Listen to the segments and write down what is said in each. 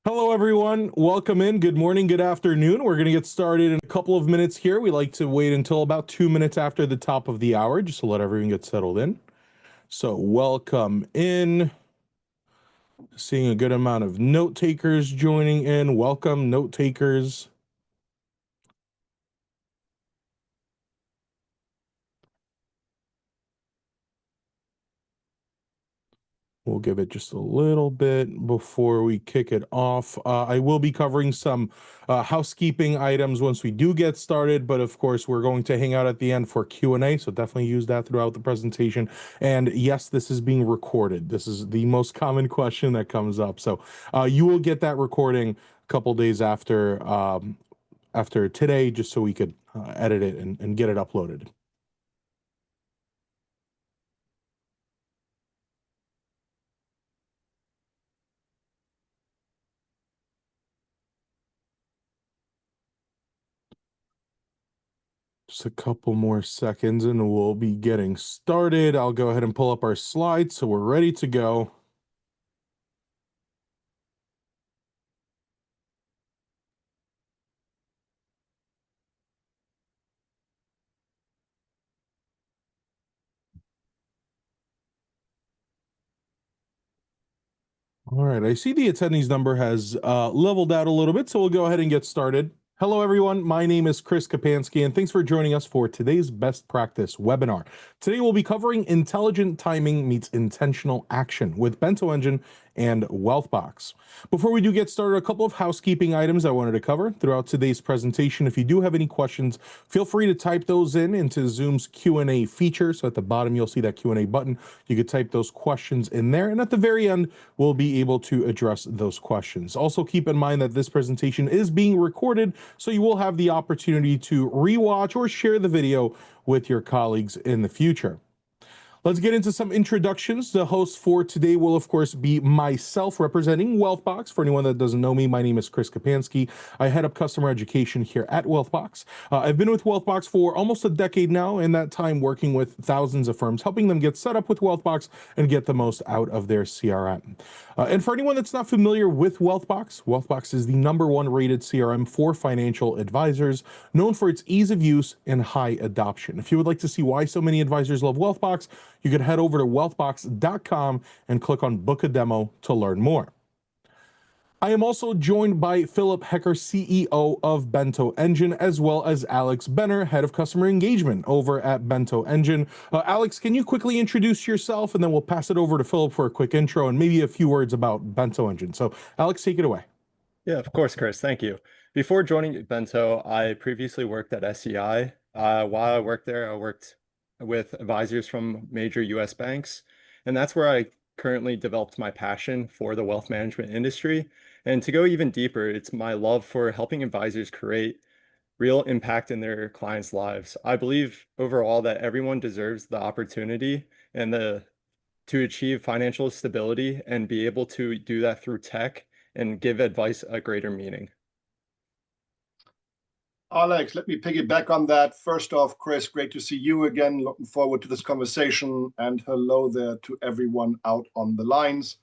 Hello, everyone. Welcome in. Good morning, good afternoon. We're going to get started in a couple of minutes here. We like to wait until about 2 minutes after the top of the hour, just to let everyone get settled in. So welcome in. Seeing a good amount of note takers joining in. Welcome, note takers. We'll give it just a little bit before we kick it off. I will be covering some housekeeping items once we do get started, but of course we're going to hang out at the end for Q&A, so definitely use that throughout the presentation. And yes, this is being recorded. This is the most common question that comes up. So you will get that recording a couple days after today, just so we could edit it and get it uploaded. Just a couple more seconds and we'll be getting started. I'll go ahead and pull up our slides so we're ready to go. All right, I see the attendees number has leveled out a little bit, so we'll go ahead and get started. Hello, everyone. My name is Chris Kapansky, and thanks for joining us for today's Best Practice webinar. Today, we'll be covering intelligent timing meets intentional action with Bento Engine and Wealthbox. Before we do get started, a couple of housekeeping items I wanted to cover throughout today's presentation. If you do have any questions, feel free to type those into Zoom's Q&A feature. So at the bottom, you'll see that Q&A button. You could type those questions in there, and at the very end, we'll be able to address those questions. Also, keep in mind that this presentation is being recorded, so you will have the opportunity to rewatch or share the video with your colleagues in the future. Let's get into some introductions. The host for today will, of course, be myself representing Wealthbox. For anyone that doesn't know me, my name is Chris Kapansky. I head up customer education here at Wealthbox. I've been with Wealthbox for almost a decade now, in that time working with thousands of firms, helping them get set up with Wealthbox and get the most out of their CRM. And for anyone that's not familiar with Wealthbox, Wealthbox is the #1 rated CRM for financial advisors, known for its ease of use and high adoption. If you would like to see why so many advisors love Wealthbox, you could head over to wealthbox.com and click on book a demo to learn more. I am also joined by Philip Hecker, CEO of Bento Engine, as well as Alex Benner, Head of Customer Engagement over at Bento Engine. Alex, can you quickly introduce yourself, and then we'll pass it over to Philip for a quick intro and maybe a few words about Bento Engine. So Alex, take it away. Yeah, of course, Chris. Thank you. Before joining Bento, I previously worked at SEI. While I worked there, I worked with advisors from major US banks, and that's where I currently developed my passion for the wealth management industry. And to go even deeper, it's my love for helping advisors create real impact in their clients' lives. I believe overall that everyone deserves the opportunity and to achieve financial stability and be able to do that through tech and give advice a greater meaning. Alex, let me piggyback on that. First off, Chris, great to see you again. Looking forward to this conversation, and hello there to everyone out on the lines.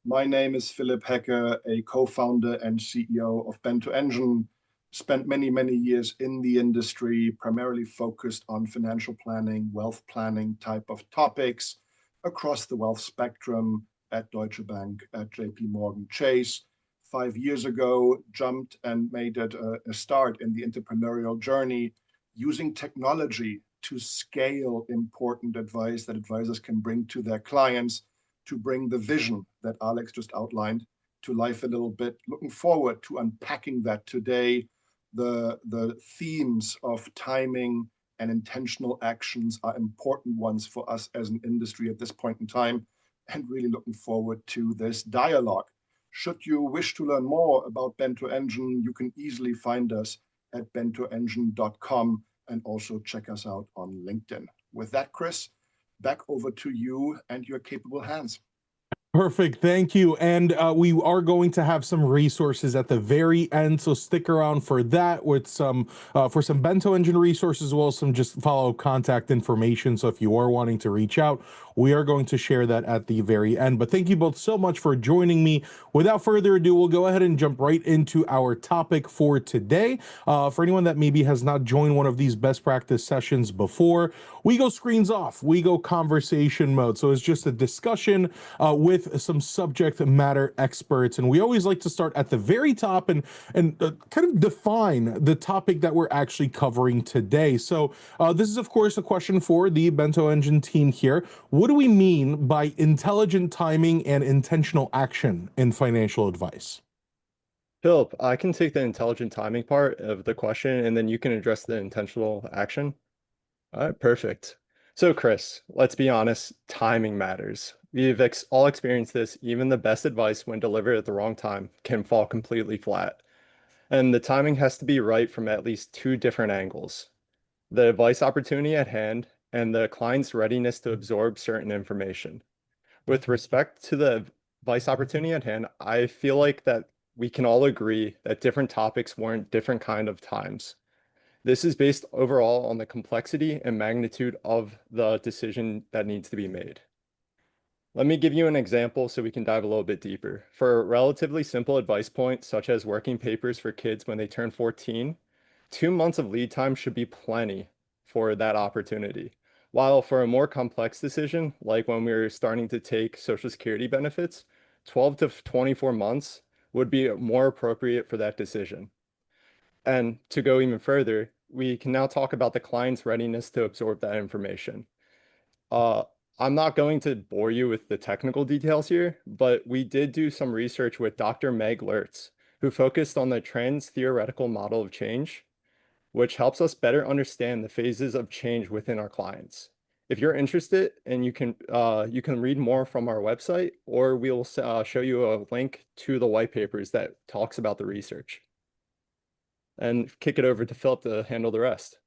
My name is Philip Hecker, a co-founder and CEO of Bento Engine. Spent many, many years in the industry, primarily focused on financial planning, wealth planning type of topics across the wealth spectrum at Deutsche Bank, at JP Morgan Chase. 5 years ago, jumped and made it a start in the entrepreneurial journey using technology to scale important advice that advisors can bring to their clients, to bring the vision that Alex just outlined to life a little bit. Looking forward to unpacking that today. The themes of timing and intentional actions are important ones for us as an industry at this point in time, and really looking forward to this dialogue. Should you wish to learn more about Bento Engine, you can easily find us at bentoengine.com and also check us out on LinkedIn. With that, Chris, back over to you and your capable hands. Perfect. Thank you. And we are going to have some resources at the very end, so stick around for that, with some for some Bento Engine resources, as well as some just follow contact information. So if you are wanting to reach out We are going to share that at the very end. But thank you both so much for joining me. Without further ado, we'll go ahead and jump right into our topic for today. For anyone that maybe has not joined one of these best practice sessions before, we go screens off, we go conversation mode. So it's just a discussion with some subject matter experts. And we always like to start at the very top and kind of define the topic that we're actually covering today. So this is, of course, a question for the Bento Engine team here. What do we mean by intelligent timing and intentional action in financial advice? Philip, I can take the intelligent timing part of the question, and then you can address the intentional action. All right, perfect. So, Chris, let's be honest, timing matters. We've all experienced this. Even the best advice, when delivered at the wrong time, can fall completely flat. And the timing has to be right from at least two different angles: the advice opportunity at hand and the client's readiness to absorb certain information. With respect to the advice opportunity at hand, I feel like that we can all agree that different topics warrant different kind of times. This is based overall on the complexity and magnitude of the decision that needs to be made. Let me give you an example so we can dive a little bit deeper. For a relatively simple advice point, such as working papers for kids when they turn 14, 2 months of lead time should be plenty for that opportunity. While for a more complex decision, like when we're starting to take Social Security benefits, 12 to 24 months would be more appropriate for that decision. And to go even further, we can now talk about the client's readiness to absorb that information. Uh, I'm not going to bore you with the technical details here, but we did do some research with Dr. Meg Lertz, who focused on the trends theoretical model of change, which helps us better understand the phases of change within our clients. If you're interested, and you can read more from our website, or we'll show you a link to the white papers that talks about the research. And kick it over to Philip to handle the rest.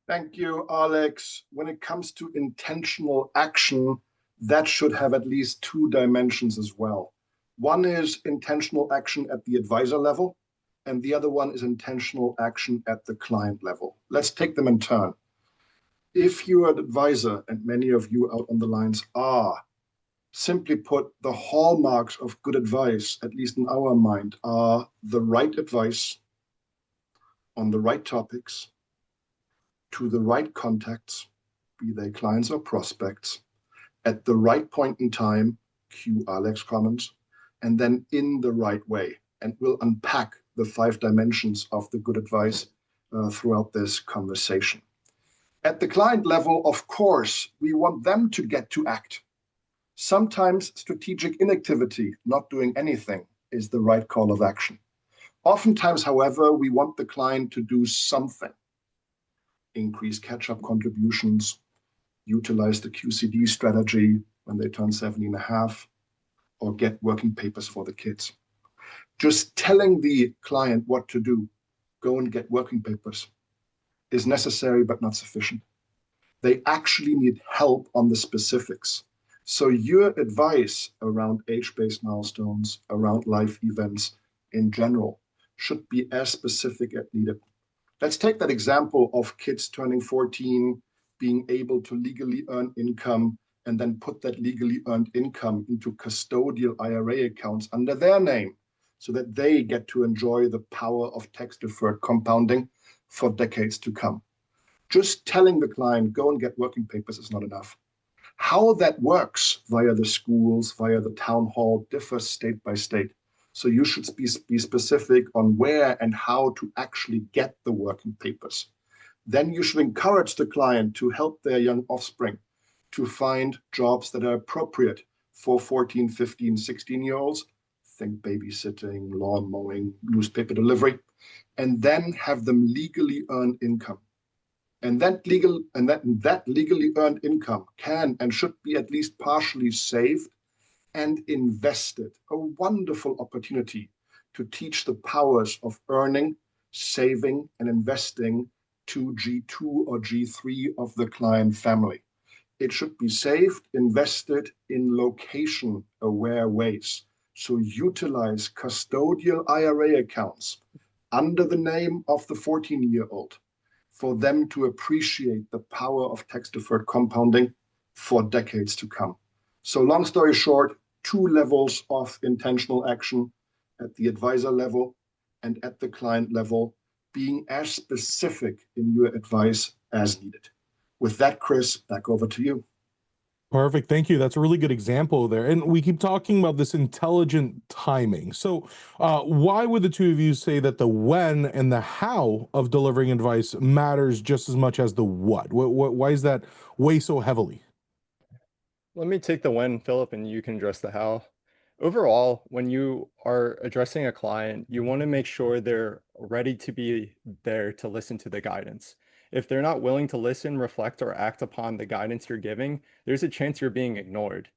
Thank you, Alex. When it comes to intentional action, that should have at least two dimensions as well. One is intentional action at the advisor level, and the other one is intentional action at the client level. Let's take them in turn. If you're an advisor, and many of you out on the lines are, simply put, the hallmarks of good advice, at least in our mind, are the right advice on the right topics, to the right contacts, be they clients or prospects, at the right point in time, cue Alex comments, and then in the right way. And we'll unpack the 5 dimensions of the good advice throughout this conversation. At the client level, of course, we want them to get to act. Sometimes strategic inactivity, not doing anything, is the right call of action. Oftentimes, however, we want the client to do something. Increase catch-up contributions, utilize the QCD strategy when they turn 70 and a half, or get working papers for the kids. Just telling the client what to do, go and get working papers, is necessary but not sufficient. They actually need help on the specifics. So your advice around age-based milestones, around life events in general, should be as specific as needed. Let's take that example of kids turning 14, being able to legally earn income, and then put that legally earned income into custodial IRA accounts under their name so that they get to enjoy the power of tax-deferred compounding for decades to come. Just telling the client, go and get working papers is not enough. How that works via the schools, via the town hall, differs state by state. So you should be specific on where and how to actually get the working papers. Then you should encourage the client to help their young offspring to find jobs that are appropriate for 14, 15, 16-year-olds. Think babysitting, lawn mowing, newspaper delivery, and then have them legally earn income. And that legally earned income can and should be at least partially saved and invested. A wonderful opportunity to teach the powers of earning, saving, and investing to G2 or G3 of the client family. It should be saved, invested in location-aware ways. So utilize custodial IRA accounts under the name of the 14-year-old for them to appreciate the power of tax-deferred compounding for decades to come. So long story short, 2 levels of intentional action at the advisor level and at the client level, being as specific in your advice as needed. With that, Chris, back over to you. Perfect. Thank you. That's a really good example there. And we keep talking about this intelligent timing. So, why would the two of you say that the when and the how of delivering advice matters just as much as the what? Why is that weigh so heavily? Let me take the when, Philip, and you can address the how. Overall, when you are addressing a client, you want to make sure they're ready to be there to listen to the guidance. If they're not willing to listen, reflect, or act upon the guidance you're giving, there's a chance you're being ignored.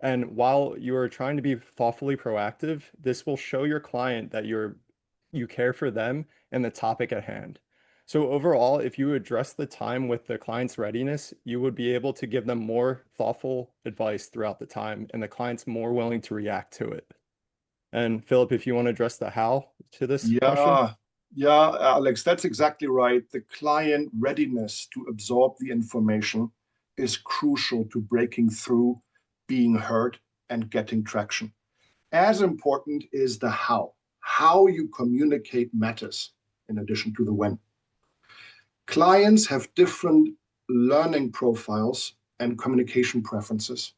And while you are trying to be thoughtfully proactive, this will show your client that you care for them and the topic at hand. So overall, if you address the time with the client's readiness, you would be able to give them more thoughtful advice throughout the time, and the client's more willing to react to it. And Philip, if you want to address the how to this question. Yeah, Alex, that's exactly right. The client readiness to absorb the information is crucial to breaking through, being heard, and getting traction. As important is the how. How you communicate matters in addition to the when. Clients have different learning profiles and communication preferences.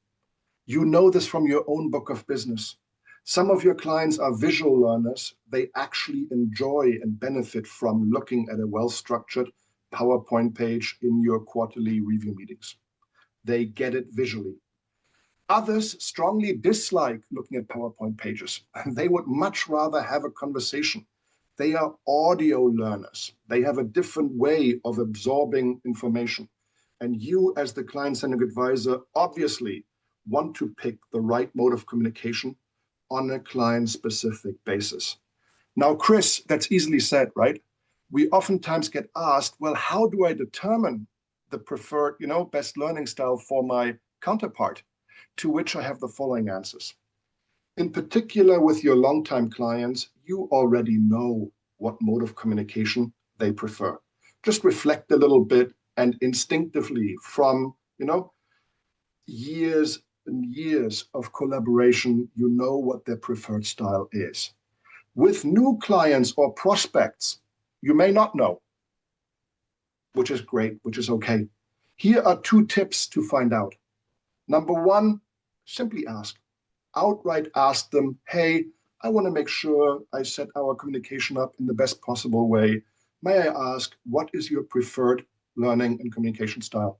You know this from your own book of business. Some of your clients are visual learners. They actually enjoy and benefit from looking at a well-structured PowerPoint page in your quarterly review meetings. They get it visually. Others strongly dislike looking at PowerPoint pages. They would much rather have a conversation. They are audio learners. They have a different way of absorbing information. And you, as the client-centered advisor, obviously want to pick the right mode of communication on a client-specific basis. Now, Chris, that's easily said, right? We oftentimes get asked, well, how do I determine the preferred, best learning style for my counterpart? To which I have the following answers. In particular, with your longtime clients, you already know what mode of communication they prefer. Just reflect a little bit and instinctively from, years and years of collaboration, you know what their preferred style is. With new clients or prospects, you may not know, which is great, which is okay. Here are 2 tips to find out. Number 1, simply ask. Outright ask them, hey, I want to make sure I set our communication up in the best possible way. May I ask, what is your preferred learning and communication style?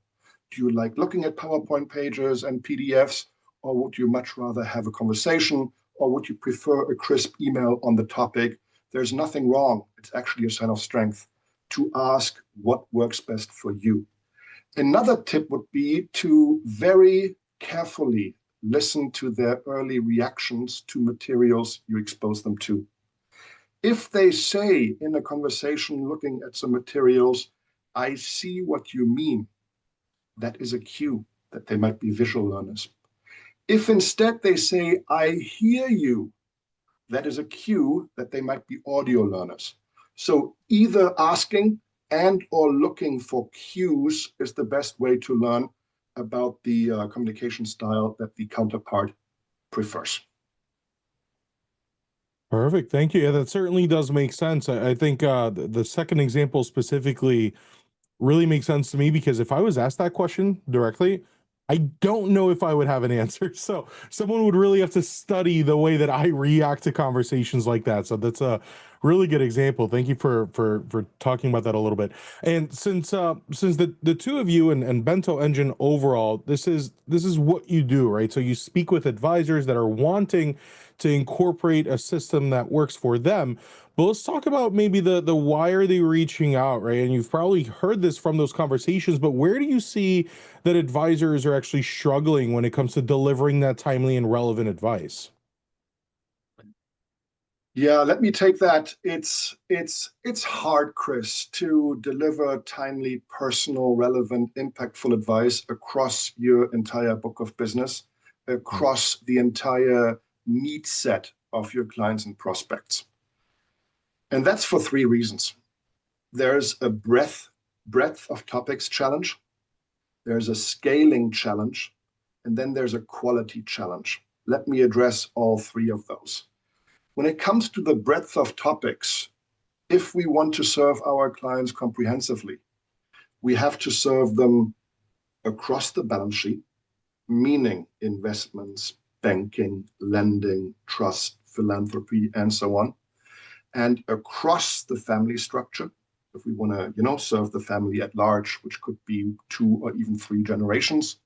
Do you like looking at PowerPoint pages and PDFs, or would you much rather have a conversation, or would you prefer a crisp email on the topic? There's nothing wrong. It's actually a sign of strength to ask what works best for you. Another tip would be to very carefully listen to their early reactions to materials you expose them to. If they say in a conversation looking at some materials, I see what you mean, that is a cue that they might be visual learners. If instead they say, I hear you, that is a cue that they might be audio learners. So either asking and or looking for cues is the best way to learn about the communication style that the counterpart prefers. Perfect. Thank you. Yeah, that certainly does make sense. I think the second example specifically really makes sense to me because if I was asked that question directly, I don't know if I would have an answer. So someone would really have to study the way that I react to conversations like that. So that's a really good example. Thank you for talking about that a little bit. And since the two of you and Bento Engine overall, this is what you do, right? So you speak with advisors that are wanting to incorporate a system that works for them. But let's talk about maybe the why are they reaching out, right? And you've probably heard this from those conversations, but where do you see that advisors are actually struggling when it comes to delivering that timely and relevant advice? Yeah, let me take that. It's hard, Chris, to deliver timely, personal, relevant, impactful advice across your entire book of business, across the entire need set of your clients and prospects. And that's for 3 reasons. There's a breadth of topics challenge. there's a scaling challenge, and then there's a quality challenge. Let me address all three of those. When it comes to the breadth of topics, if we want to serve our clients comprehensively, we have to serve them across the balance sheet, meaning investments, banking, lending, trust, philanthropy, and so on, and across the family structure. If we want to, serve the family at large, which could be 2 or even 3 generations,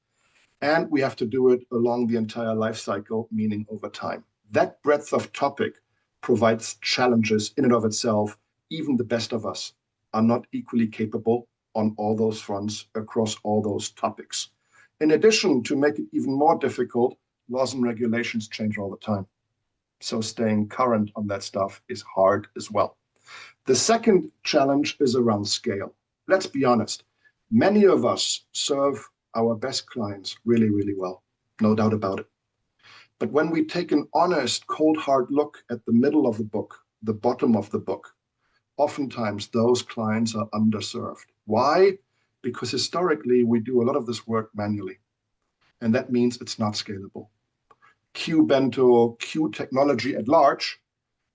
and we have to do it along the entire life cycle, meaning over time. That breadth of topic provides challenges in and of itself. Even the best of us are not equally capable on all those fronts across all those topics. In addition, to make it even more difficult, laws and regulations change all the time. So staying current on that stuff is hard as well. The second challenge is around scale. Let's be honest. Many of us serve our best clients really, really well, no doubt about it. But when we take an honest, cold, hard look at the middle of the book, the bottom of the book, oftentimes those clients are underserved. Why? Because historically, we do a lot of this work manually, and that means it's not scalable. Cue Bento, cue technology at large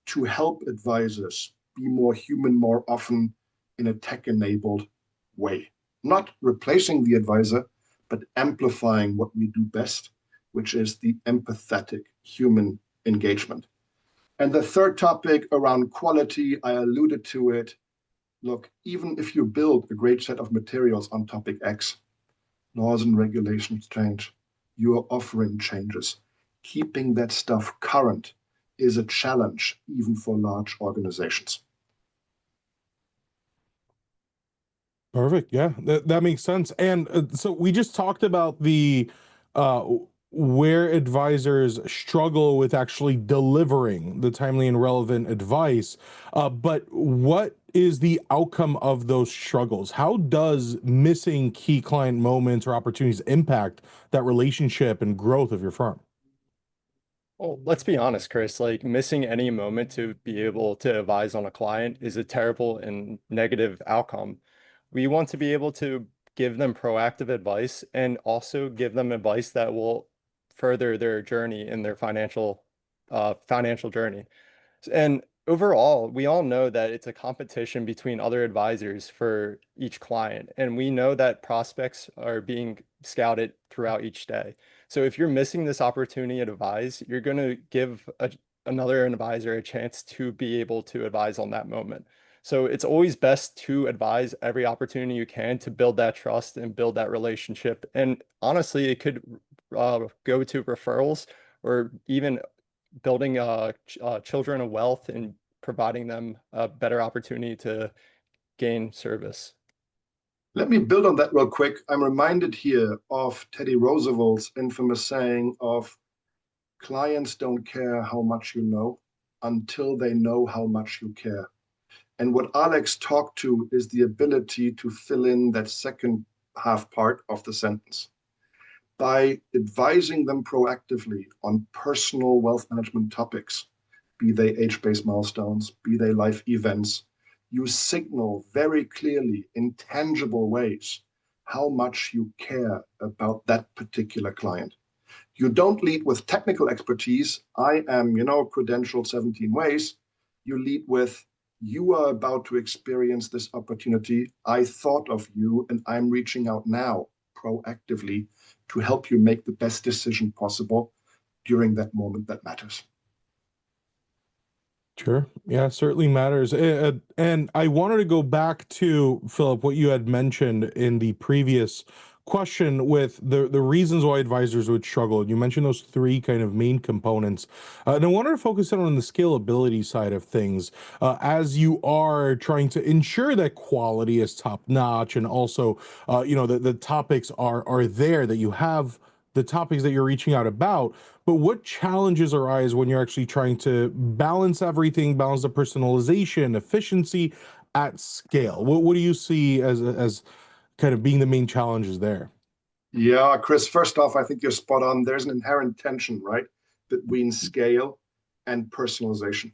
to help advisors be more human more often in a tech-enabled way. Not replacing the advisor, but amplifying what we do best, which is the empathetic human engagement. And the third topic around quality, I alluded to it. Look, even if you build a great set of materials on topic X, laws and regulations change, your offering changes. Keeping that stuff current is a challenge, even for large organizations. Perfect. Yeah, that makes sense. And so we just talked about the uh, where advisors struggle with actually delivering the timely and relevant advice. But what is the outcome of those struggles? How does missing key client moments or opportunities impact that relationship and growth of your firm? Well, let's be honest, Chris, like missing any moment to be able to advise on a client is a terrible and negative outcome. We want to be able to give them proactive advice and also give them advice that will further their journey in their financial journey. And overall, we all know that it's a competition between other advisors for each client. And we know that prospects are being scouted throughout each day. So if you're missing this opportunity to advise, you're going to give another advisor a chance to be able to advise on that moment. So it's always best to advise every opportunity you can to build that trust and build that relationship. And honestly, it could go to referrals or even building children of wealth and providing them a better opportunity to gain service. Let me build on that real quick. I'm reminded here of Teddy Roosevelt's infamous saying of clients don't care how much you know until they know how much you care. And what Alex talked to is the ability to fill in that second half part of the sentence. By advising them proactively on personal wealth management topics, be they age-based milestones, be they life events, you signal very clearly in tangible ways how much you care about that particular client. You don't lead with technical expertise. I am, credentialed 17 ways. You lead with, you are about to experience this opportunity. I thought of you and I'm reaching out now proactively to help you make the best decision possible during that moment that matters. Sure. Yeah, certainly matters. And I wanted to go back to, Philip, what you had mentioned in the previous question with the reasons why advisors would struggle. You mentioned those three kind of main components. And I wanted to focus in on the scalability side of things as you are trying to ensure that quality is top notch and also, the topics are there, that you have the topics that you're reaching out about. But what challenges arise when you're actually trying to balance everything, balance the personalization, efficiency at scale? What do you see as kind of being the main challenges there? Yeah, Chris, first off, I think you're spot on. There's an inherent tension, right, between scale and personalization.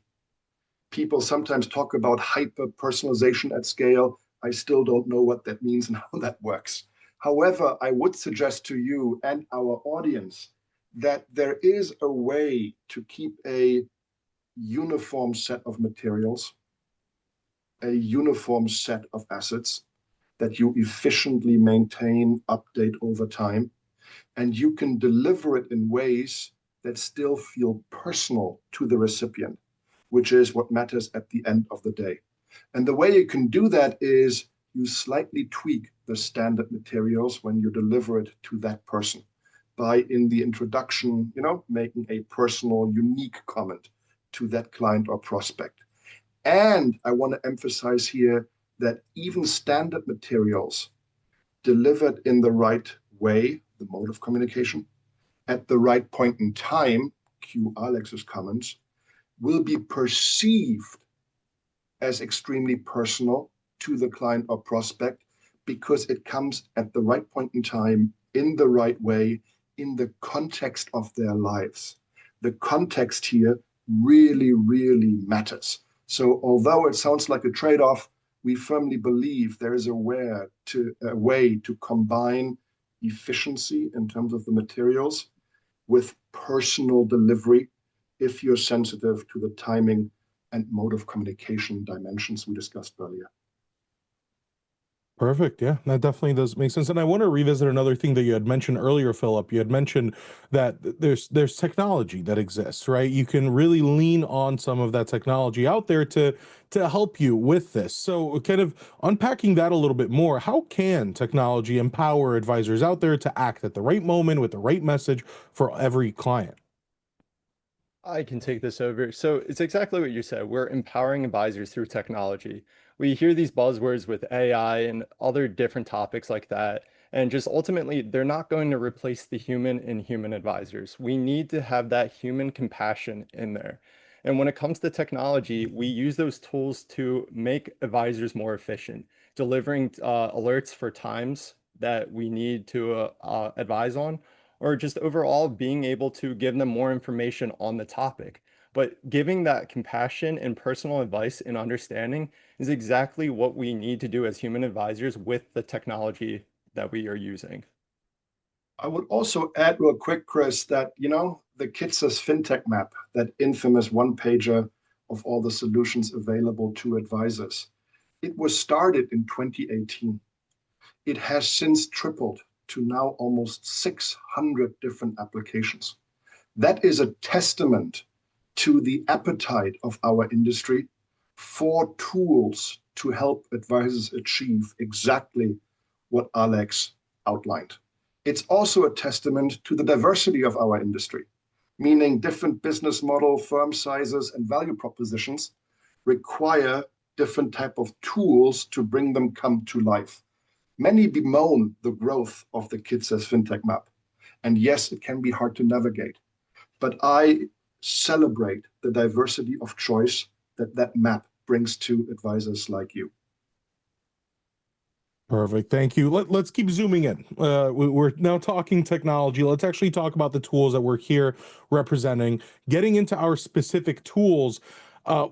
People sometimes talk about hyper personalization at scale. I still don't know what that means and how that works. However, I would suggest to you and our audience that there is a way to keep a uniform set of materials, a uniform set of assets that you efficiently maintain, update over time, and you can deliver it in ways that still feel personal to the recipient, which is what matters at the end of the day. And the way you can do that is you slightly tweak the standard materials when you deliver it to that person by, in the introduction, making a personal, unique comment to that client or prospect. And I want to emphasize here that even standard materials delivered in the right way, the mode of communication, at the right point in time, cue Alex's comments, will be perceived as extremely personal to the client or prospect because it comes at the right point in time, in the right way, in the context of their lives. The context here really, really matters. So although it sounds like a trade-off, we firmly believe there is a way to combine efficiency in terms of the materials with personal delivery if you're sensitive to the timing and mode of communication dimensions we discussed earlier. Perfect. Yeah, that definitely does make sense. And I want to revisit another thing that you had mentioned earlier, Philip. You had mentioned that there's technology that exists, right? You can really lean on some of that technology out there to help you with this. So kind of unpacking that a little bit more, how can technology empower advisors out there to act at the right moment with the right message for every client? I can take this over. So it's exactly what you said. We're empowering advisors through technology. We hear these buzzwords with AI and other different topics like that. And just ultimately, they're not going to replace the human in human advisors. We need to have that human compassion in there. And when it comes to technology, we use those tools to make advisors more efficient, delivering alerts for times that we need to advise on, or just overall being able to give them more information on the topic. But giving that compassion and personal advice and understanding is exactly what we need to do as human advisors with the technology that we are using. I would also add real quick, Chris, that, the KITSA's FinTech map, that infamous one pager of all the solutions available to advisors, it was started in 2018. It has since tripled to now almost 600 different applications. That is a testament to the appetite of our industry for tools to help advisors achieve exactly what Alex outlined. It's also a testament to the diversity of our industry, meaning different business model, firm sizes, and value propositions require different type of tools to bring them come to life. Many bemoan the growth of the KITSA's FinTech map. And yes, it can be hard to navigate, but I celebrate the diversity of choice that map brings to advisors like you. Perfect. Thank you. Let's keep zooming in. We're now talking technology. Let's actually talk about the tools that we're here representing. Getting into our specific tools,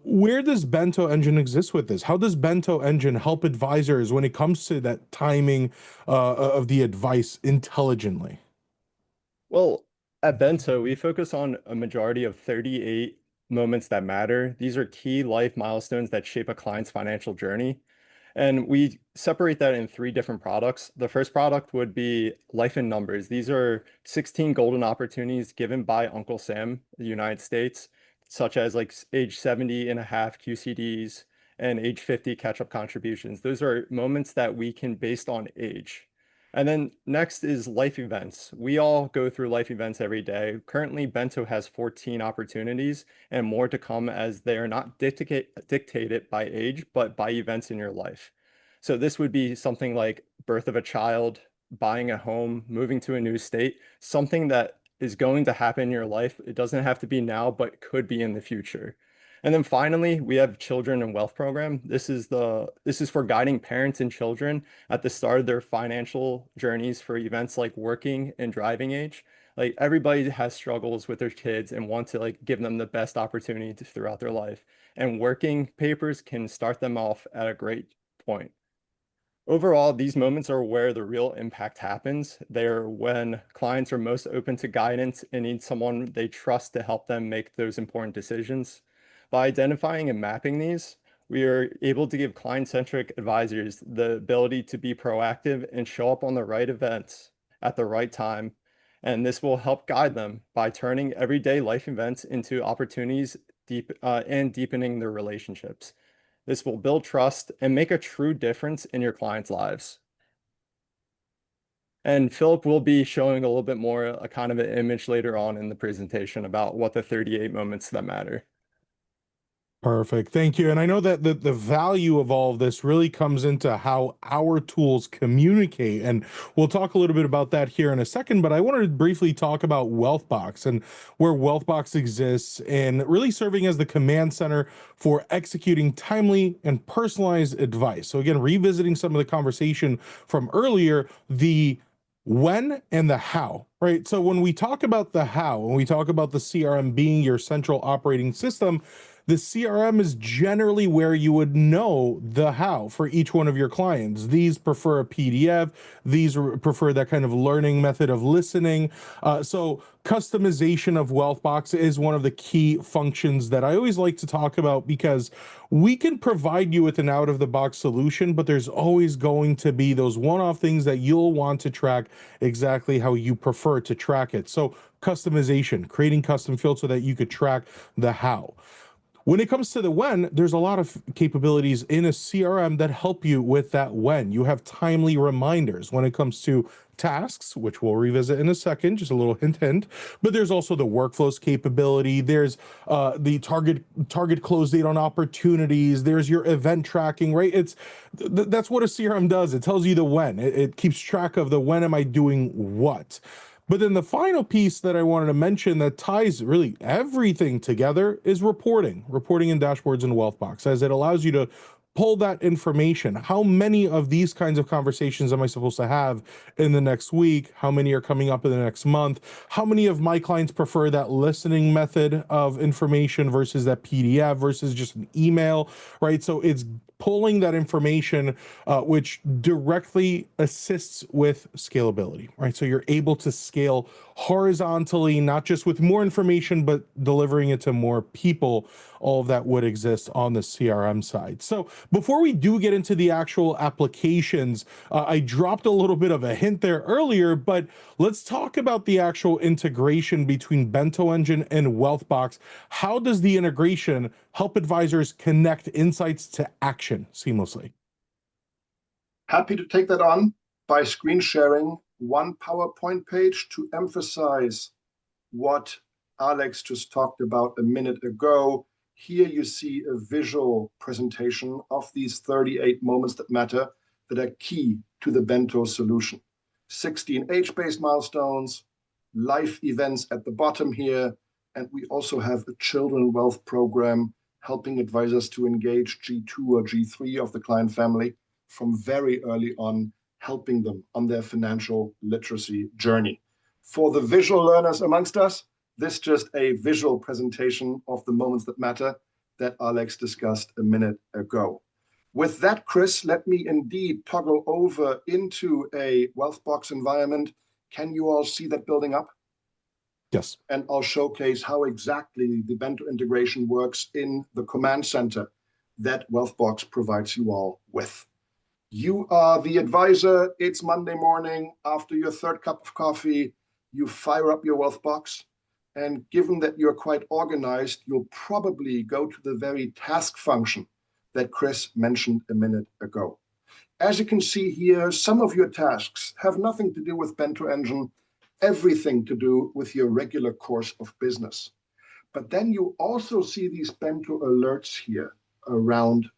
where does Bento Engine exist with this? How does Bento Engine help advisors when it comes to that timing of the advice intelligently? Well, at Bento, we focus on a majority of 38 moments that matter. These are key life milestones that shape a client's financial journey. And we separate that in three different products. The first product would be Life in Numbers. These are 16 golden opportunities given by Uncle Sam, the United States, such as like age 70 and a half QCDs and age 50 catch-up contributions. Those are moments that we can based on age. And then next is life events. We all go through life events every day. Currently, Bento has 14 opportunities and more to come as they are not dictated by age, but by events in your life. So this would be something like birth of a child, buying a home, moving to a new state, something that is going to happen in your life. It doesn't have to be now, but could be in the future. And then finally, we have Children and Wealth Program. This is for guiding parents and children at the start of their financial journeys for events like working and driving age. Like everybody has struggles with their kids and want to like give them the best opportunity throughout their life. And working papers can start them off at a great point. Overall, these moments are where the real impact happens. They're when clients are most open to guidance and need someone they trust to help them make those important decisions. By identifying and mapping these, we are able to give client-centric advisors the ability to be proactive and show up on the right events at the right time. And this will help guide them by turning everyday life events into opportunities and deepening their relationships. This will build trust and make a true difference in your clients' lives. And Philip will be showing a little bit more a kind of an image later on in the presentation about what the 38 moments that matter. Perfect. Thank you. And I know that the value of all of this really comes into how our tools communicate. And we'll talk a little bit about that here in a second. But I wanted to briefly talk about Wealthbox and where Wealthbox exists and really serving as the command center for executing timely and personalized advice. So, again, revisiting some of the conversation from earlier, the when and the how, right? So, when we talk about the how, when we talk about the CRM being your central operating system, the CRM is generally where you would know the how for each one of your clients. These prefer a PDF. These prefer that kind of learning method of listening. So customization of Wealthbox is one of the key functions that I always like to talk about, because we can provide you with an out-of-the-box solution, but there's always going to be those one-off things that you'll want to track exactly how you prefer to track it. So customization, creating custom fields so that you could track the how. When it comes to the when, there's a lot of capabilities in a CRM that help you with that when. You have timely reminders when it comes to tasks, which we'll revisit in a second, just a little hint. But there's also the workflows capability. There's the target close date on opportunities. There's your event tracking, right? That's what a CRM does. It tells you the when. It keeps track of the when am I doing what. But then the final piece that I wanted to mention that ties really everything together is reporting in dashboards and Wealthbox, as it allows you to pull that information. How many of these kinds of conversations am I supposed to have in the next week? How many are coming up in the next month? How many of my clients prefer that listening method of information versus that PDF versus just an email, right? So it's pulling that information, which directly assists with scalability, right? So you're able to scale horizontally, not just with more information, but delivering it to more people. All of that would exist on the CRM side. So before we do get into the actual applications, I dropped a little bit of a hint there earlier, but let's talk about the actual integration between Bento Engine and Wealthbox. How does the integration help advisors connect insights to action seamlessly? Happy to take that on by screen sharing one PowerPoint page to emphasize what Alex just talked about a minute ago. Here you see a visual presentation of these 38 moments that matter, that are key to the Bento solution. 16 age-based milestones, life events at the bottom here, and we also have a children wealth program helping advisors to engage G2 or G3 of the client family from very early on, helping them on their financial literacy journey. For the visual learners amongst us, this is just a visual presentation of the moments that matter that Alex discussed a minute ago. With that, Chris, let me indeed toggle over into a Wealthbox environment. Can you all see that building up? Yes. And I'll showcase how exactly the Bento integration works in the command center that Wealthbox provides you all with. You are the advisor. It's Monday morning. After your third cup of coffee, you fire up your Wealthbox. And given that you're quite organized, you'll probably go to the very task function that Chris mentioned a minute ago. As you can see here, some of your tasks have nothing to do with Bento Engine, everything to do with your regular course of business. But then you also see these Bento alerts here around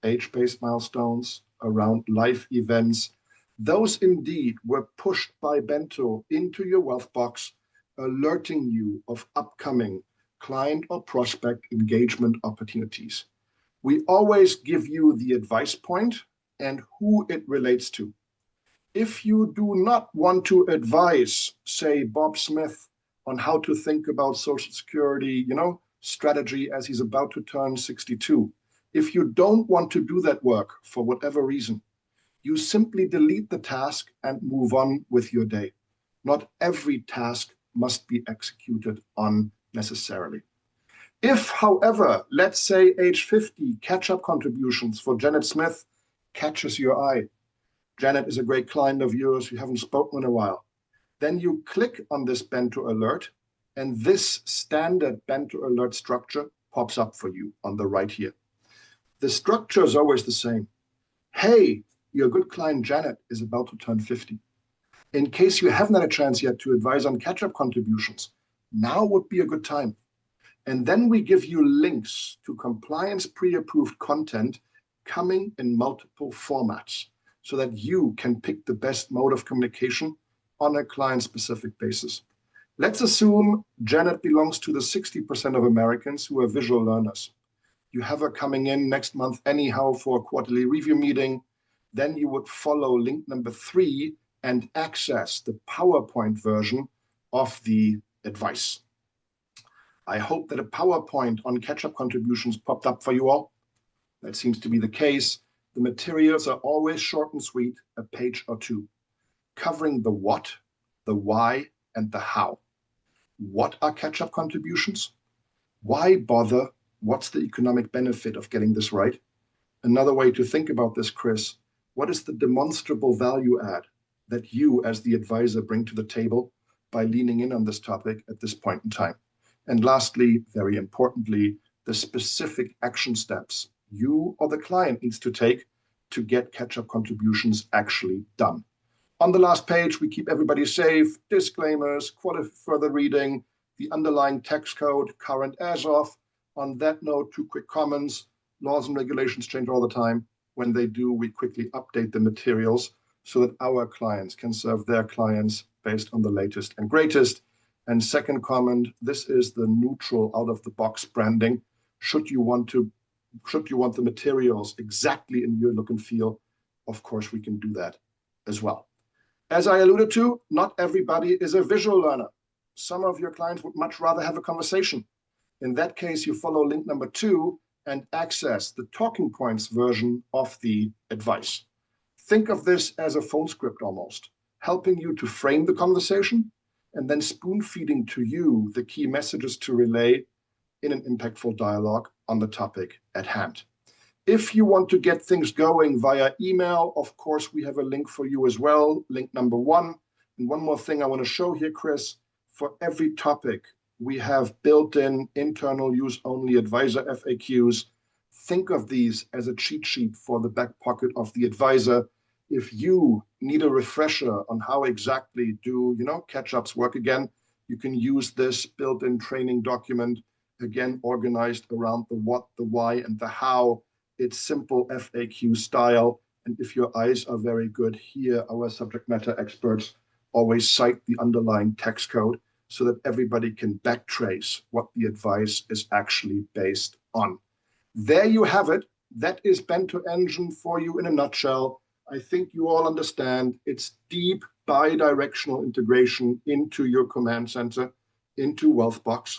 age-based milestones, around life events. Those indeed were pushed by Bento into your Wealthbox, alerting you of upcoming client or prospect engagement opportunities. We always give you the advice point and who it relates to. If you do not want to advise, say, Bob Smith on how to think about Social Security, strategy as he's about to turn 62, if you don't want to do that work for whatever reason, You simply delete the task and move on with your day. Not every task must be executed on necessarily. If, however, let's say age 50, catch-up contributions for Janet Smith catches your eye. Janet is a great client of yours, you haven't spoken in a while. Then you click on this Bento alert, and this standard Bento alert structure pops up for you on the right here. The structure is always the same. Hey, your good client Janet is about to turn 50. In case you haven't had a chance yet to advise on catch-up contributions, now would be a good time. And then we give you links to compliance pre-approved content coming in multiple formats so that you can pick the best mode of communication on a client-specific basis. Let's assume Janet belongs to the 60% of Americans who are visual learners. You have her coming in next month anyhow for a quarterly review meeting. Then you would follow link number 3 and access the PowerPoint version of the advice. I hope that a PowerPoint on catch-up contributions popped up for you all. That seems to be the case. The materials are always short and sweet, a page or two, covering the what, the why, and the how. What are catch-up contributions? Why bother? What's the economic benefit of getting this right? Another way to think about this, Chris, what is the demonstrable value add that you as the advisor bring to the table by leaning in on this topic at this point in time? And lastly, very importantly, the specific action steps you or the client needs to take to get catch-up contributions actually done. On the last page, we keep everybody safe, disclaimers, further reading, the underlying text code, current as of. On that note, 2 quick comments. Laws and regulations change all the time. When they do, we quickly update the materials so that our clients can serve their clients based on the latest and greatest. And second comment, this is the neutral out-of-the-box branding. Should you want the materials exactly in your look and feel, of course, we can do that as well. As I alluded to, not everybody is a visual learner. Some of your clients would much rather have a conversation. In that case, you follow link number 2 and access the talking points version of the advice. Think of this as a phone script almost, helping you to frame the conversation and then spoon feeding to you the key messages to relay in an impactful dialogue on the topic at hand. If you want to get things going via email, of course, we have a link for you as well, link number 1. And one more thing I want to show here, Chris, for every topic, we have built-in internal use-only advisor FAQs. Think of these as a cheat sheet for the back pocket of the advisor. If you need a refresher on how exactly do catch-ups work again, you can use this built-in training document, again, organized around the what, the why, and the how. It's simple FAQ style. And if your eyes are very good here, our subject matter experts always cite the underlying text code so that everybody can backtrace what the advice is actually based on. There you have it. That is Bento Engine for you in a nutshell. I think you all understand it's deep bi-directional integration into your command center, into Wealthbox,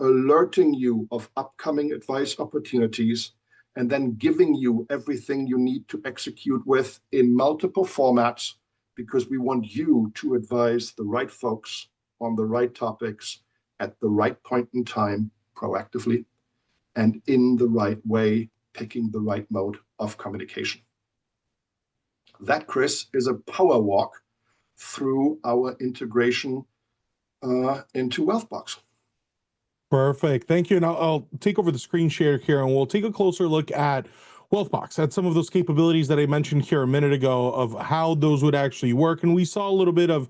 alerting you of upcoming advice opportunities, and then giving you everything you need to execute with in multiple formats, because we want you to advise the right folks on the right topics at the right point in time, proactively, and in the right way, picking the right mode of communication. That, Chris, is a power walk through our integration into Wealthbox. Perfect. Thank you. And I'll take over the screen share here and we'll take a closer look at Wealthbox, at some of those capabilities that I mentioned here a minute ago of how those would actually work. And we saw a little bit of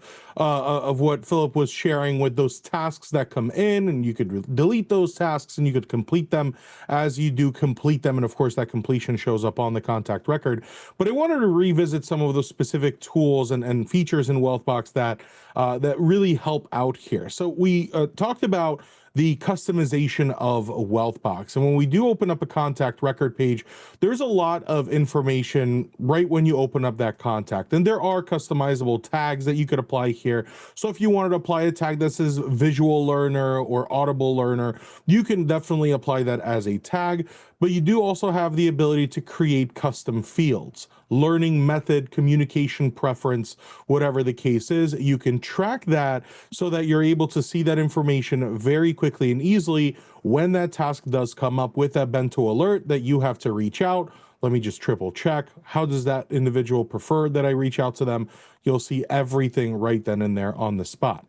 what Philip was sharing with those tasks that come in, and you could delete those tasks and you could complete them as you do complete them. And of course, that completion shows up on the contact record. But I wanted to revisit some of those specific tools and features in Wealthbox that really help out here. So we talked about the customization of Wealthbox. And when we do open up a contact record page, there's a lot of information right when you open up that contact. And there are customizable tags that you could apply here. So if you wanted to apply a tag that says visual learner or audible learner, you can definitely apply that as a tag. But you do also have the ability to create custom fields, learning method, communication preference, whatever the case is. You can track that so that you're able to see that information very quickly and easily when that task does come up with that bento alert that you have to reach out. Let me just triple check. How does that individual prefer that I reach out to them? You'll see everything right then and there on the spot.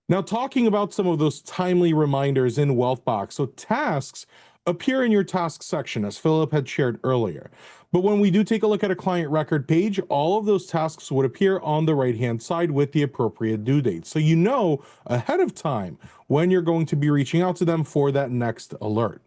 Now, talking about some of those timely reminders in Wealthbox. So tasks appear in your task section, as Philip had shared earlier. But when we do take a look at a client record page, all of those tasks would appear on the right-hand side with the appropriate due date. So you know ahead of time when you're going to be reaching out to them for that next alert.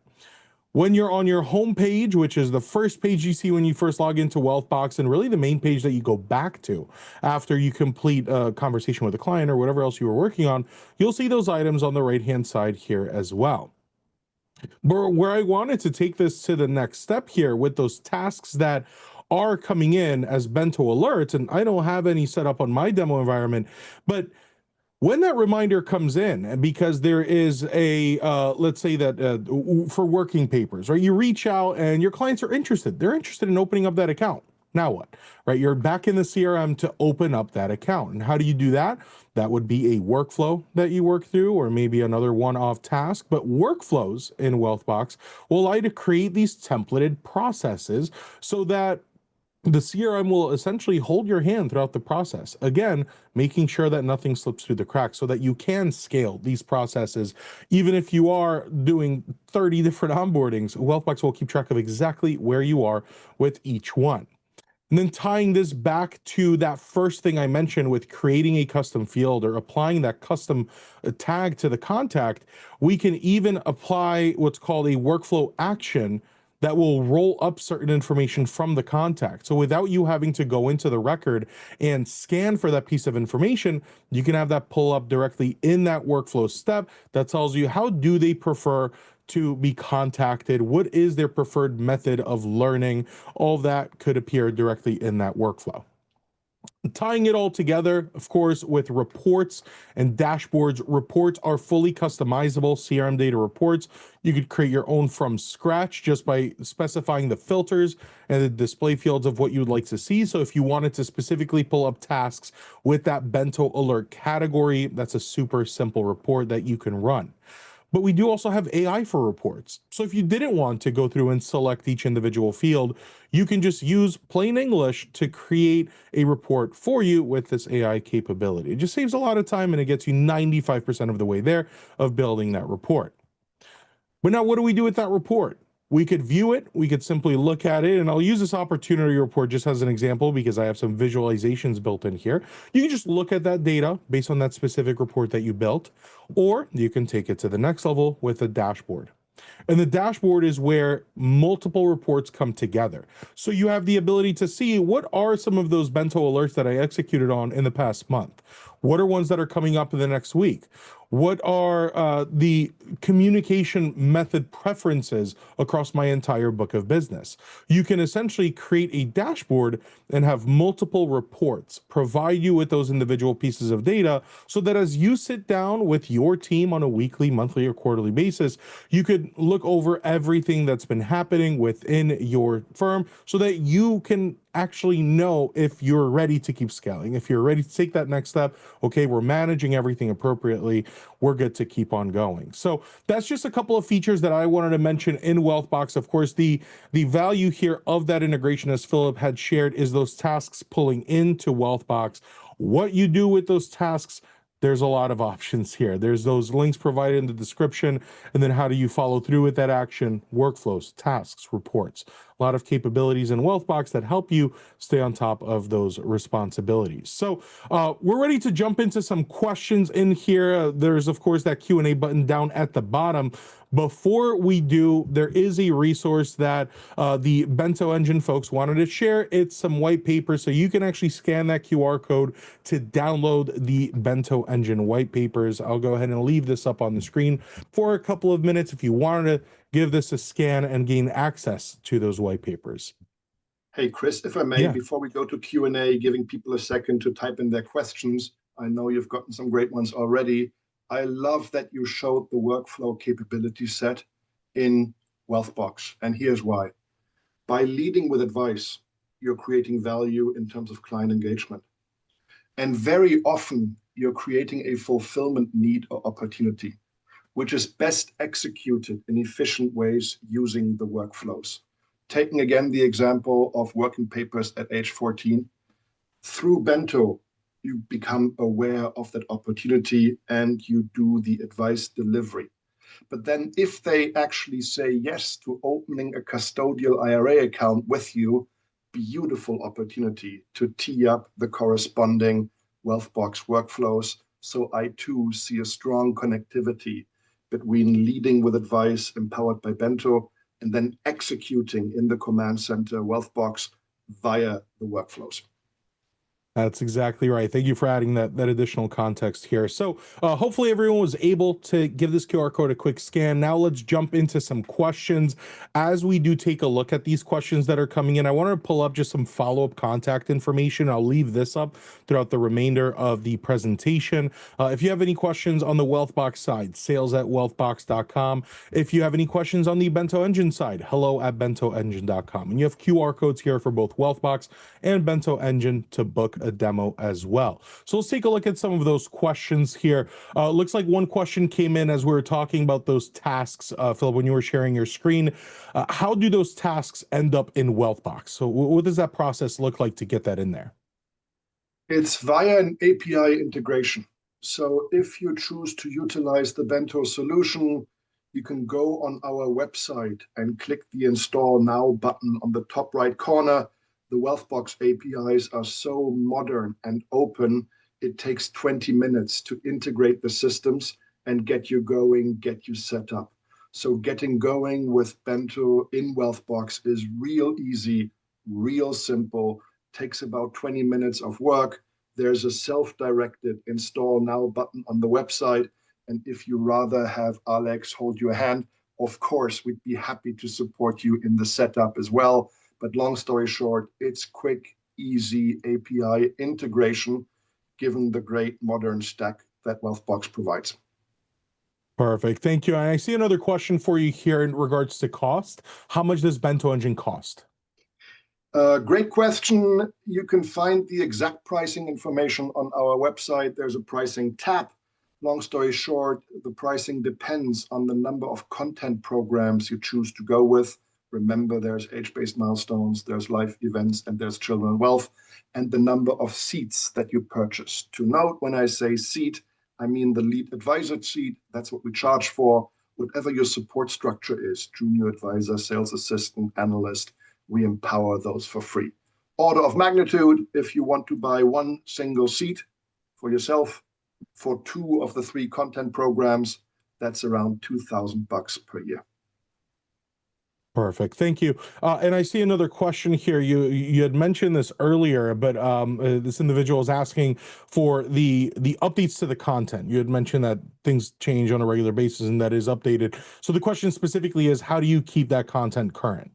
When you're on your home page, which is the first page you see when you first log into Wealthbox, and really the main page that you go back to after you complete a conversation with a client or whatever else you were working on, you'll see those items on the right-hand side here as well. But where I wanted to take this to the next step here with those tasks that are coming in as bento alerts, and I don't have any set up on my demo environment, but when that reminder comes in, because there is a, let's say that for working papers, right? You reach out and your clients are interested. They're interested in opening up that account. Now what, right? You're back in the CRM to open up that account. And how do you do that? That would be a workflow that you work through, or maybe another one-off task. But workflows in Wealthbox will allow you to create these templated processes so that the CRM will essentially hold your hand throughout the process. Again, making sure that nothing slips through the cracks so that you can scale these processes. Even if you are doing 30 different onboardings, Wealthbox will keep track of exactly where you are with each one. And then tying this back to that first thing I mentioned with creating a custom field or applying that custom tag to the contact, we can even apply what's called a workflow action that will roll up certain information from the contact. So without you having to go into the record and scan for that piece of information, you can have that pull up directly in that workflow step that tells you how do they prefer to be contacted, what is their preferred method of learning. All that could appear directly in that workflow. Tying it all together, of course, with reports and dashboards. Reports are fully customizable CRM data reports. You could create your own from scratch just by specifying the filters and the display fields of what you would like to see. So if you wanted to specifically pull up tasks with that bento alert category, that's a super simple report that you can run. But we do also have AI for reports. So if you didn't want to go through and select each individual field, you can just use plain English to create a report for you with this AI capability. It just saves a lot of time and it gets you 95% of the way there of building that report. But now what do we do with that report? We could view it, we could simply look at it, and I'll use this opportunity report just as an example because I have some visualizations built in here. You can just look at that data based on that specific report that you built, or you can take it to the next level with a dashboard. And the dashboard is where multiple reports come together. So you have the ability to see what are some of those bento alerts that I executed on in the past month? What are ones that are coming up in the next week? What are the communication method preferences across my entire book of business? You can essentially create a dashboard and have multiple reports, provide you with those individual pieces of data so that as you sit down with your team on a weekly, monthly, or quarterly basis, you could look over everything that's been happening within your firm so that you can actually know if you're ready to keep scaling, if you're ready to take that next step. Okay, we're managing everything appropriately, we're good to keep on going. So that's just a couple of features that I wanted to mention in Wealthbox. Of course, the value here of that integration, as Philip had shared, is those tasks pulling into Wealthbox. What you do with those tasks, there's a lot of options here. There's those links provided in the description, and then how do you follow through with that action? Workflows, tasks, reports, a lot of capabilities in Wealthbox that help you stay on top of those responsibilities. So we're ready to jump into some questions in here. There's of course that Q&A button down at the bottom, Before we do, there is a resource that the Bento Engine folks wanted to share. It's some white paper, so you can actually scan that QR code to download the Bento Engine white papers. I'll go ahead and leave this up on the screen for a couple of minutes if you wanted to give this a scan and gain access to those white papers. Hey, Chris, if I may, Yeah. before we go to Q&A, giving people a second to type in their questions. I know you've gotten some great ones already. I love that you showed the workflow capability set in Wealthbox, and here's why. By leading with advice, you're creating value in terms of client engagement. And very often, you're creating a fulfillment need or opportunity, which is best executed in efficient ways using the workflows. Taking again the example of working papers at age 14, through Bento, you become aware of that opportunity and you do the advice delivery. But then if they actually say yes to opening a custodial IRA account with you, beautiful opportunity to tee up the corresponding Wealthbox workflows. So I too see a strong connectivity between leading with advice empowered by Bento and then executing in the command center Wealthbox via the workflows. That's exactly right. Thank you for adding that additional context here. So hopefully everyone was able to give this QR code a quick scan. Now let's jump into some questions. As we do take a look at these questions that are coming in, I want to pull up just some follow-up contact information. I'll leave this up throughout the remainder of the presentation. If you have any questions on the Wealthbox side, sales@wealthbox.com. If you have any questions on the Bento Engine side, hello@bentoengine.com. And you have QR codes here for both Wealthbox and Bento Engine to book a demo as well. So let's take a look at some of those questions here. Looks like one question came in as we were talking about those tasks, Philip, when you were sharing your screen. How do those tasks end up in Wealthbox? So what does that process look like to get that in there? It's via an API integration. So if you choose to utilize the Bento solution, you can go on our website and click the Install Now button on the top right corner. The Wealthbox APIs are so modern and open, it takes 20 minutes to integrate the systems and get you going, get you set up. So getting going with Bento in Wealthbox is real easy, real simple, takes about 20 minutes of work. There's a self-directed Install Now button on the website. And if you rather have Alex hold your hand, of course, we'd be happy to support you in the setup as well. But long story short, it's quick, easy API integration, given the great modern stack that Wealthbox provides. Perfect. Thank you. And I see another question for you here in regards to cost. How much does Bento Engine cost? Great question. You can find the exact pricing information on our website. There's a pricing tab. Long story short, the pricing depends on the number of content programs you choose to go with. Remember, there's age-based milestones, there's life events, and there's children wealth, and the number of seats that you purchase. To note, when I say seat, I mean the lead advisor seat. That's what we charge for. Whatever your support structure is, junior advisor, sales assistant, analyst, we empower those for free. Order of magnitude, if you want to buy one single seat for yourself for 2 of the 3 content programs, that's around $2,000 per year. Perfect. Thank you. And I see another question here. You had mentioned this earlier, but this individual is asking for the updates to the content. You had mentioned that things change on a regular basis and that is updated. So the question specifically is, how do you keep that content current?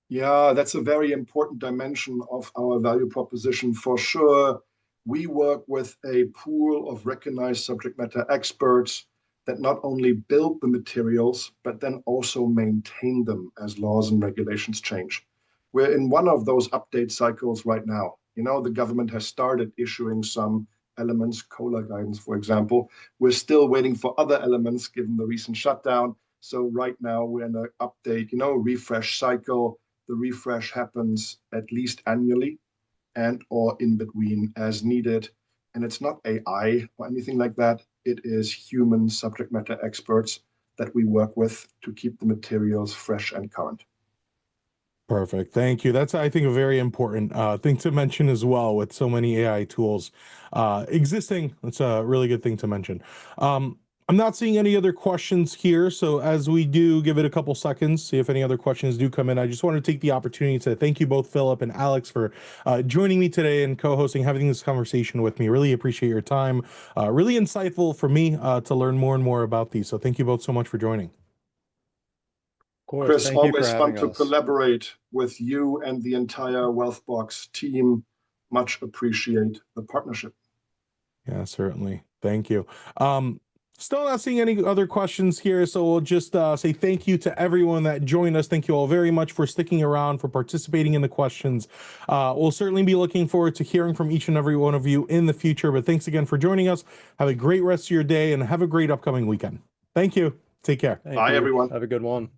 Yeah, that's a very important dimension of our value proposition for sure. We work with a pool of recognized subject matter experts that not only build the materials, but then also maintain them as laws and regulations change. We're in one of those update cycles right now. You know, the government has started issuing some elements, COLA guidance, for example. We're still waiting for other elements given the recent shutdown. So right now we're in an update, refresh cycle. The refresh happens at least annually and or in between as needed. And it's not AI or anything like that. It is human subject matter experts that we work with to keep the materials fresh and current. Perfect. Thank you. That's, I think, a very important thing to mention as well with so many AI tools existing. It's a really good thing to mention. I'm not seeing any other questions here. So as we do give it a couple seconds, see if any other questions do come in, I just want to take the opportunity to thank you both, Philip and Alex, for joining me today and co-hosting, having this conversation with me. Really appreciate your time. Really insightful for me to learn more and more about these. So thank you both so much for joining. Of course, Chris, thank you for always fun having to us. collaborate with you and the entire Wealthbox team. Much appreciate the partnership. Yeah, certainly. Thank you. Still not seeing any other questions here, so we'll just say thank you to everyone that joined us. Thank you all very much for sticking around, for participating in the questions. We'll certainly be looking forward to hearing from each and every one of you in the future, but thanks again for joining us. Have a great rest of your day and have a great upcoming weekend. Thank you. Take care. Thank Bye, you. everyone. Have a good one.